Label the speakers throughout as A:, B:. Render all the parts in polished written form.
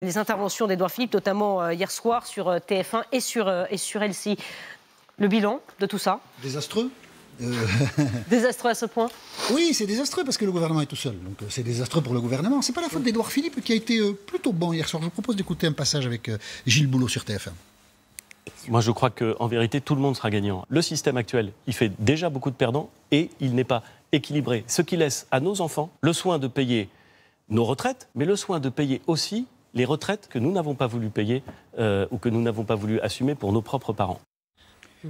A: Les interventions d'Édouard Philippe, notamment hier soir sur TF1 et sur LCI. Le bilan de tout ça?
B: Désastreux.
A: Désastreux à ce point?
B: Oui, c'est désastreux parce que le gouvernement est tout seul. Donc c'est désastreux pour le gouvernement. C'est pas la faute d'Édouard Philippe qui a été plutôt bon hier soir. Je vous propose d'écouter un passage avec Gilles Boulot sur TF1.
C: Moi, je crois qu'en vérité, tout le monde sera gagnant. Le système actuel, il fait déjà beaucoup de perdants et il n'est pas équilibré. Ce qui laisse à nos enfants le soin de payer nos retraites, mais le soin de payer aussi les retraites que nous n'avons pas voulu payer ou que nous n'avons pas voulu assumer pour nos propres parents.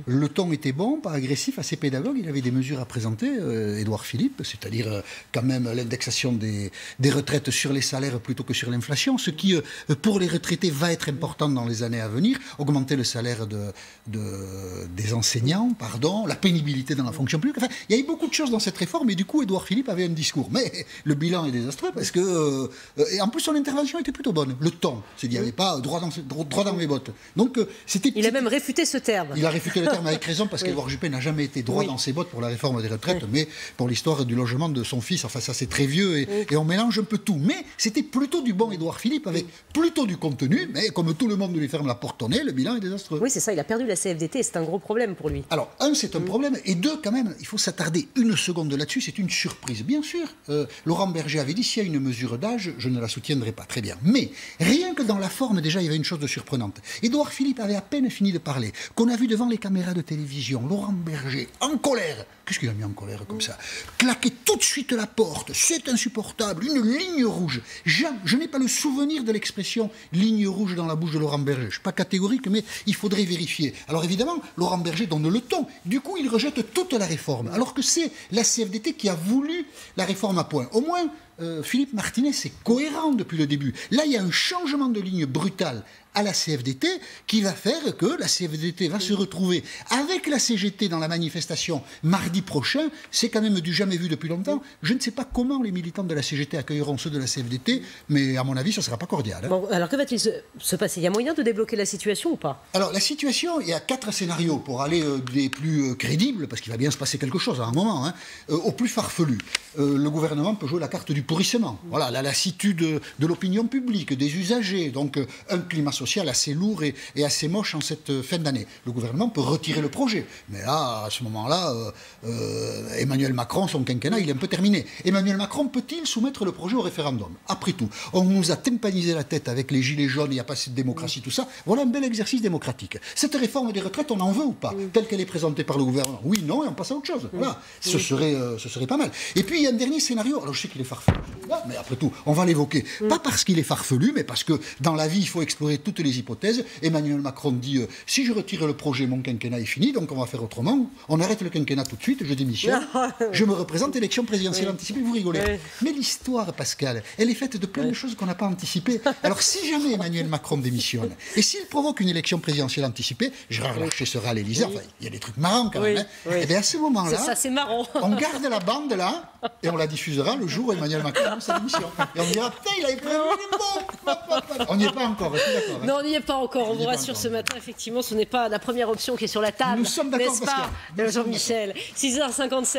B: Le ton était bon, pas agressif, assez pédagogue. Il avait des mesures à présenter, Édouard Philippe, c'est-à-dire quand même l'indexation des retraites sur les salaires plutôt que sur l'inflation, ce qui, pour les retraités, va être important dans les années à venir. Augmenter le salaire des enseignants, la pénibilité dans la fonction publique. Enfin, il y a eu beaucoup de choses dans cette réforme et du coup, Édouard Philippe avait un discours. Mais le bilan est désastreux parce que... et en plus, son intervention était plutôt bonne. Le ton, il n'y avait pas droit dans mes bottes. Donc, c'était...
A: Il a même réfuté ce terme.
B: Il a réfuté le terme avec raison, parce qu'Édouard Juppé n'a jamais été droit dans ses bottes pour la réforme des retraites, mais pour l'histoire du logement de son fils. Enfin, ça, c'est très vieux et on mélange un peu tout. Mais c'était plutôt du bon Édouard Philippe, avec plutôt du contenu, mais comme tout le monde lui ferme la porte au nez, le bilan est désastreux.
A: Oui, c'est ça, il a perdu la CFDT et c'est un gros problème pour lui.
B: Alors, un, c'est un problème, et deux, quand même, il faut s'attarder une seconde là-dessus, c'est une surprise. Bien sûr, Laurent Berger avait dit, s'il y a une mesure d'âge, je ne la soutiendrai pas. Très bien. Mais, rien que dans la forme, déjà, il y avait une chose de surprenante. Édouard Philippe avait à peine fini de parler, qu'on a vu devant les caméras de télévision, Laurent Berger, en colère, qu'est-ce qu'il a mis en colère comme ça? Claquer tout de suite la porte, c'est insupportable, une ligne rouge. Je n'ai pas le souvenir de l'expression ligne rouge dans la bouche de Laurent Berger. Je ne suis pas catégorique, mais il faudrait vérifier. Alors évidemment, Laurent Berger donne le ton. Du coup, il rejette toute la réforme, alors que c'est la CFDT qui a voulu la réforme à point. Au moins, Philippe Martinez est cohérent depuis le début. Là, il y a un changement de ligne brutal à la CFDT qui va faire que la CFDT va se retrouver avec la CGT dans la manifestation mardi prochain. C'est quand même du jamais vu depuis longtemps. Je ne sais pas comment les militants de la CGT accueilleront ceux de la CFDT, mais à mon avis, ce ne sera pas cordial. Hein.
A: Bon, alors que va-t-il se passer? Il y a moyen de débloquer la situation ou pas?
B: Alors la situation, il y a 4 scénarios pour aller des plus crédibles, parce qu'il va bien se passer quelque chose à un moment, hein, au plus farfelu. Le gouvernement peut jouer la carte du pourrissement. Voilà, la lassitude de l'opinion publique, des usagers, donc un climat social assez lourd et assez moche en cette fin d'année. Le gouvernement peut retirer le projet. Mais là, à ce moment-là, Emmanuel Macron, son quinquennat, il est un peu terminé. Emmanuel Macron peut-il soumettre le projet au référendum? Après tout, on nous a tympanisé la tête avec les gilets jaunes, il n'y a pas assez de démocratie, tout ça. Voilà un bel exercice démocratique. Cette réforme des retraites, on en veut ou pas? Telle qu'elle est présentée par le gouvernement? Oui, non, et on passe à autre chose. Voilà. Ce serait pas mal. Et puis, il y a un dernier scénario. Alors, je sais qu'il est farfelu, mais après tout, on va l'évoquer. Pas parce qu'il est farfelu, mais parce que dans la vie, il faut explorer toutes les hypothèses. Emmanuel Macron dit si je retire le projet, mon quinquennat est fini, donc on va faire autrement. On arrête le quinquennat tout de suite, je démissionne, je me représente, élection présidentielle anticipée, vous rigolez. Mais l'histoire, Pascal, elle est faite de plein de choses qu'on n'a pas anticipées. Alors si jamais Emmanuel Macron démissionne, et s'il provoque une élection présidentielle anticipée, Gérard Larcher sera à l'Élysée, enfin, il y a des trucs marrants quand même. Hein. Et bien à ce moment-là,
A: ça c'est marrant.
B: On garde la bande là, et on la diffusera le jour où Emmanuel Macron a sa démission. Et on dira, putain, il avait prévu les bons. On n'y est pas encore, je suis d'accord. Hein.
A: Non, on n'y est pas encore. On vous rassure ce matin, effectivement, ce n'est pas la première option qui est sur la table.
B: Nous sommes d'accord,
A: n'est-ce pas, Jean-Michel? 6h57.